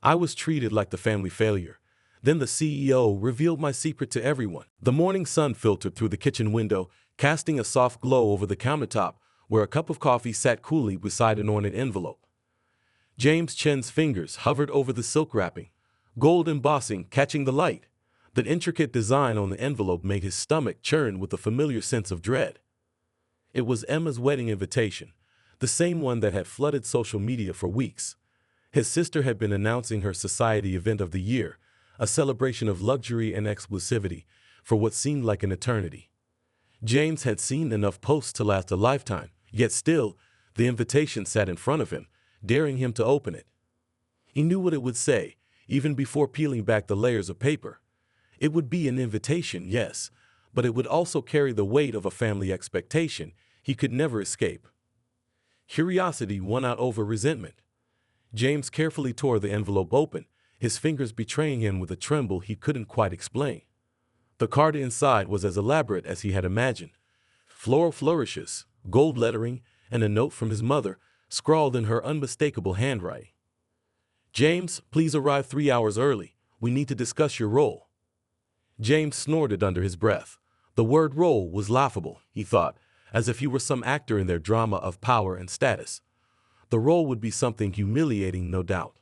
I was treated like the family failure. Then the CEO revealed my secret to everyone. The morning sun filtered through the kitchen window, casting a soft glow over the countertop, where a cup of coffee sat coolly beside an ornate envelope. James Chen's fingers hovered over the silk wrapping, gold embossing catching the light. The intricate design on the envelope made his stomach churn with a familiar sense of dread. It was Emma's wedding invitation, the same one that had flooded social media for weeks. His sister had been announcing her society event of the year, a celebration of luxury and exclusivity, for what seemed like an eternity. James had seen enough posts to last a lifetime, yet still, the invitation sat in front of him, daring him to open it. He knew what it would say, even before peeling back the layers of paper. It would be an invitation, yes, but it would also carry the weight of a family expectation he could never escape. Curiosity won out over resentment. James carefully tore the envelope open, his fingers betraying him with a tremble he couldn't quite explain. The card inside was as elaborate as he had imagined. Floral flourishes, gold lettering, and a note from his mother, scrawled in her unmistakable handwriting. "James, please arrive 3 hours early. We need to discuss your role." James snorted under his breath. The word role was laughable, he thought, as if he were some actor in their drama of power and status. The role would be something humiliating, no doubt.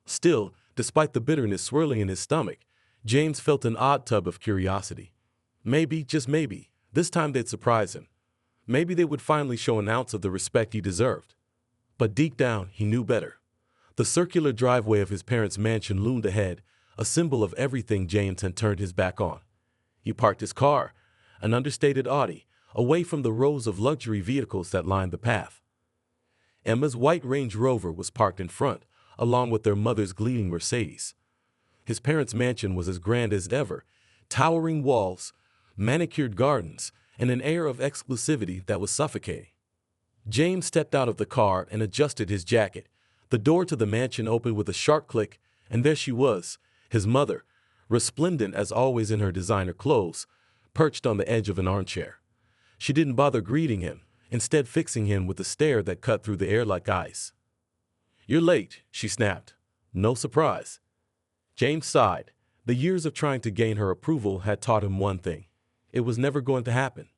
Still, despite the bitterness swirling in his stomach, James felt an odd tug of curiosity. Maybe, just maybe, this time they'd surprise him. Maybe they would finally show an ounce of the respect he deserved. But deep down, he knew better. The circular driveway of his parents' mansion loomed ahead, a symbol of everything James had turned his back on. He parked his car, an understated Audi, away from the rows of luxury vehicles that lined the path. Emma's white Range Rover was parked in front, along with their mother's gleaming Mercedes. His parents' mansion was as grand as ever, towering walls, manicured gardens, and an air of exclusivity that was suffocating. James stepped out of the car and adjusted his jacket. The door to the mansion opened with a sharp click, and there she was, his mother, resplendent as always in her designer clothes, perched on the edge of an armchair. She didn't bother greeting him, instead fixing him with a stare that cut through the air like ice. "You're late," she snapped. No surprise. James sighed. The years of trying to gain her approval had taught him one thing. It was never going to happen.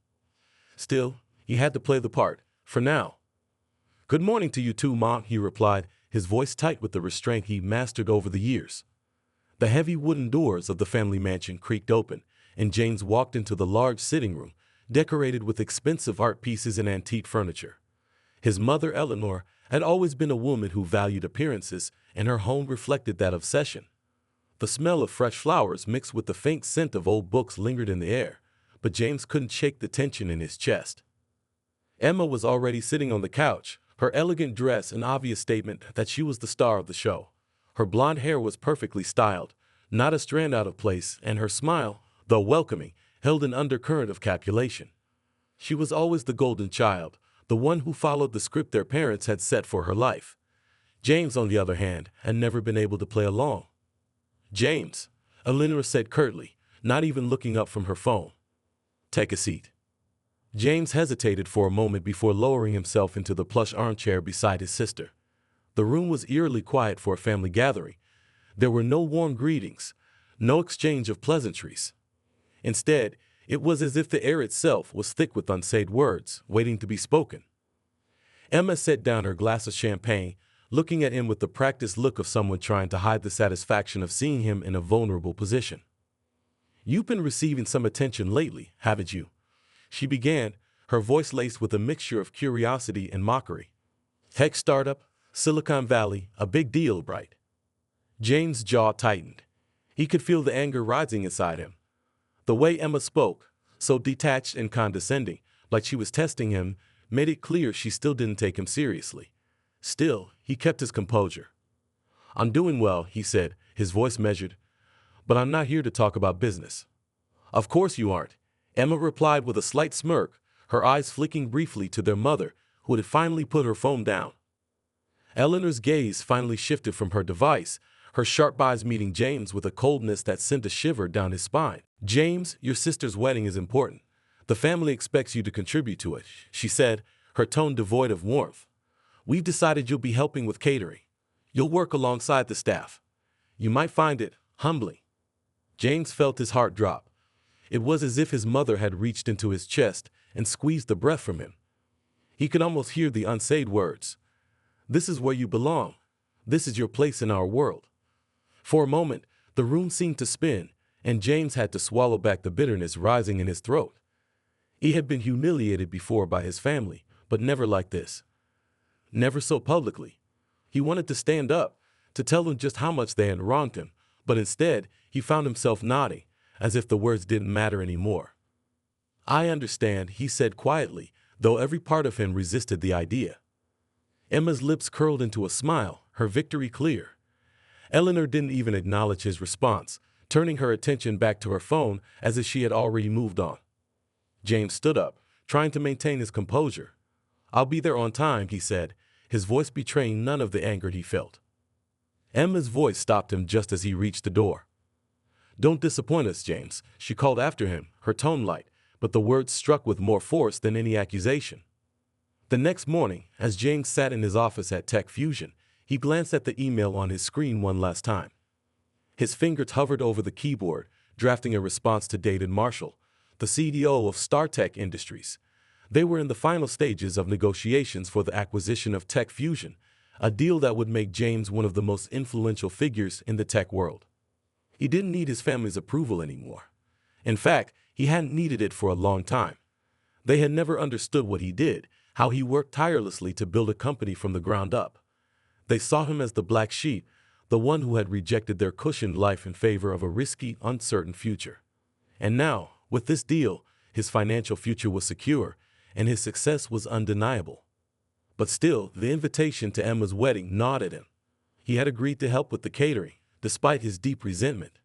Still, he had to play the part, for now. "Good morning to you too, Mom," he replied, his voice tight with the restraint he mastered over the years. The heavy wooden doors of the family mansion creaked open, and James walked into the large sitting room, decorated with expensive art pieces and antique furniture. His mother, Eleanor, had always been a woman who valued appearances, and her home reflected that obsession. The smell of fresh flowers mixed with the faint scent of old books lingered in the air, but James couldn't shake the tension in his chest. Emma was already sitting on the couch, her elegant dress an obvious statement that she was the star of the show. Her blonde hair was perfectly styled, not a strand out of place, and her smile, though welcoming, held an undercurrent of calculation. She was always the golden child, the one who followed the script their parents had set for her life. James, on the other hand, had never been able to play along. "James," Eleanor said curtly, not even looking up from her phone. "Take a seat." James hesitated for a moment before lowering himself into the plush armchair beside his sister. The room was eerily quiet for a family gathering. There were no warm greetings, no exchange of pleasantries. Instead, it was as if the air itself was thick with unsaid words, waiting to be spoken. Emma set down her glass of champagne, looking at him with the practiced look of someone trying to hide the satisfaction of seeing him in a vulnerable position. "You've been receiving some attention lately, haven't you?" she began, her voice laced with a mixture of curiosity and mockery. "Tech startup, Silicon Valley, a big deal, right?" James' jaw tightened. He could feel the anger rising inside him. The way Emma spoke, so detached and condescending, like she was testing him, made it clear she still didn't take him seriously. Still, he kept his composure. "I'm doing well," he said, his voice measured, "but I'm not here to talk about business." "Of course you aren't," Emma replied with a slight smirk, her eyes flicking briefly to their mother, who had finally put her phone down. Eleanor's gaze finally shifted from her device, her sharp eyes meeting James with a coldness that sent a shiver down his spine. "James, your sister's wedding is important. The family expects you to contribute to it," she said, her tone devoid of warmth. "We've decided you'll be helping with catering. You'll work alongside the staff. You might find it humbling. James felt his heart drop. It was as if his mother had reached into his chest and squeezed the breath from him. He could almost hear the unsaid words. This is where you belong. This is your place in our world. For a moment, the room seemed to spin, and James had to swallow back the bitterness rising in his throat. He had been humiliated before by his family, but never like this. Never so publicly. He wanted to stand up, to tell them just how much they had wronged him, but instead, he found himself nodding, as if the words didn't matter anymore. I understand, he said quietly, though every part of him resisted the idea. Emma's lips curled into a smile, her victory clear. Eleanor didn't even acknowledge his response, turning her attention back to her phone as if she had already moved on. James stood up, trying to maintain his composure. I'll be there on time, he said, his voice betraying none of the anger he felt. Emma's voice stopped him just as he reached the door. Don't disappoint us, James, she called after him, her tone light, but the words struck with more force than any accusation. The next morning, as James sat in his office at Tech Fusion, he glanced at the email on his screen one last time. His fingers hovered over the keyboard, drafting a response to David Marshall, the CEO of StarTech Industries. They were in the final stages of negotiations for the acquisition of Tech Fusion, a deal that would make James one of the most influential figures in the tech world. He didn't need his family's approval anymore. In fact, he hadn't needed it for a long time. They had never understood what he did, how he worked tirelessly to build a company from the ground up. They saw him as the black sheep, the one who had rejected their cushioned life in favor of a risky, uncertain future. And now, with this deal, his financial future was secure, and his success was undeniable. But still, the invitation to Emma's wedding gnawed at him. He had agreed to help with the catering, despite his deep resentment.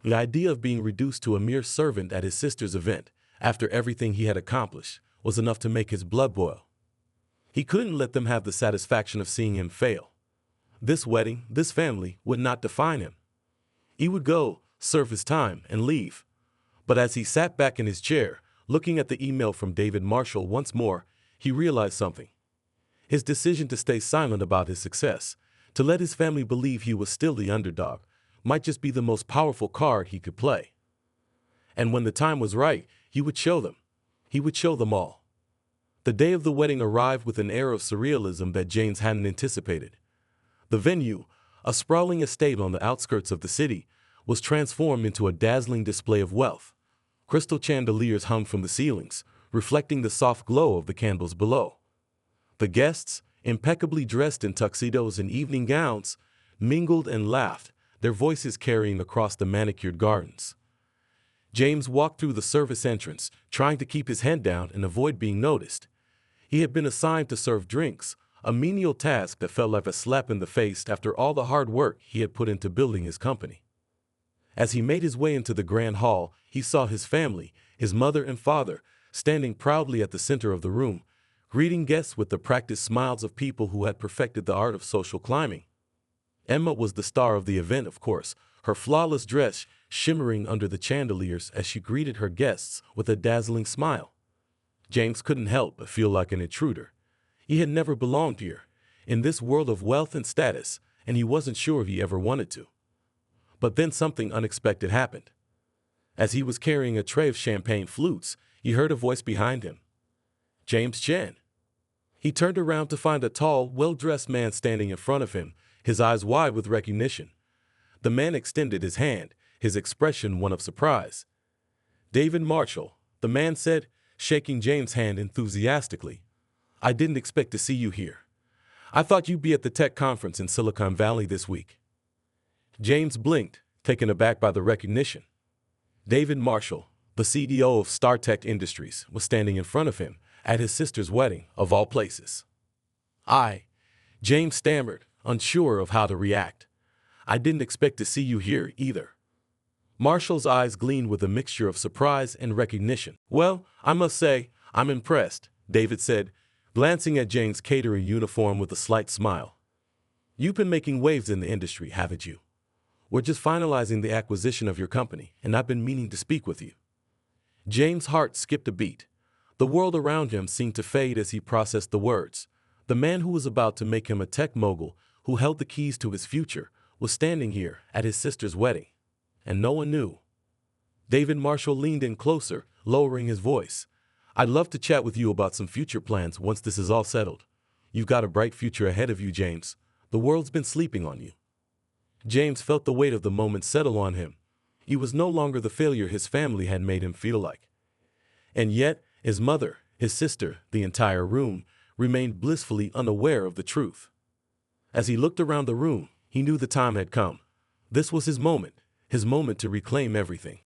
The idea of being reduced to a mere servant at his sister's event, after everything he had accomplished, was enough to make his blood boil. He couldn't let them have the satisfaction of seeing him fail. This wedding, this family, would not define him. He would go, serve his time, and leave. But as he sat back in his chair, looking at the email from David Marshall once more, he realized something. His decision to stay silent about his success, to let his family believe he was still the underdog, might just be the most powerful card he could play. And when the time was right, he would show them. He would show them all. The day of the wedding arrived with an air of surrealism that James hadn't anticipated. The venue, a sprawling estate on the outskirts of the city, was transformed into a dazzling display of wealth. Crystal chandeliers hung from the ceilings, reflecting the soft glow of the candles below. The guests, impeccably dressed in tuxedos and evening gowns, mingled and laughed, their voices carrying across the manicured gardens. James walked through the service entrance, trying to keep his head down and avoid being noticed. He had been assigned to serve drinks, a menial task that felt like a slap in the face after all the hard work he had put into building his company. As he made his way into the grand hall, he saw his family, his mother and father, standing proudly at the center of the room, greeting guests with the practiced smiles of people who had perfected the art of social climbing. Emma was the star of the event, of course, her flawless dress shimmering under the chandeliers as she greeted her guests with a dazzling smile. James couldn't help but feel like an intruder. He had never belonged here, in this world of wealth and status, and he wasn't sure if he ever wanted to. But then something unexpected happened. As he was carrying a tray of champagne flutes, he heard a voice behind him. James Chen. He turned around to find a tall, well-dressed man standing in front of him, his eyes wide with recognition. The man extended his hand, his expression one of surprise. David Marshall, the man said, shaking James' hand enthusiastically. I didn't expect to see you here. I thought you'd be at the tech conference in Silicon Valley this week. James blinked, taken aback by the recognition. David Marshall, the CEO of StarTech Industries, was standing in front of him at his sister's wedding, of all places. James stammered, unsure of how to react. I didn't expect to see you here either. Marshall's eyes gleamed with a mixture of surprise and recognition. Well, I must say, I'm impressed, David said, glancing at James' catering uniform with a slight smile. You've been making waves in the industry, haven't you? We're just finalizing the acquisition of your company, and I've been meaning to speak with you. James' heart skipped a beat. The world around him seemed to fade as he processed the words. The man who was about to make him a tech mogul, who held the keys to his future, was standing here at his sister's wedding, and no one knew. David Marshall leaned in closer, lowering his voice. I'd love to chat with you about some future plans once this is all settled. You've got a bright future ahead of you, James. The world's been sleeping on you. James felt the weight of the moment settle on him. He was no longer the failure his family had made him feel like. And yet, his mother, his sister, the entire room, remained blissfully unaware of the truth. As he looked around the room, he knew the time had come. This was his moment to reclaim everything.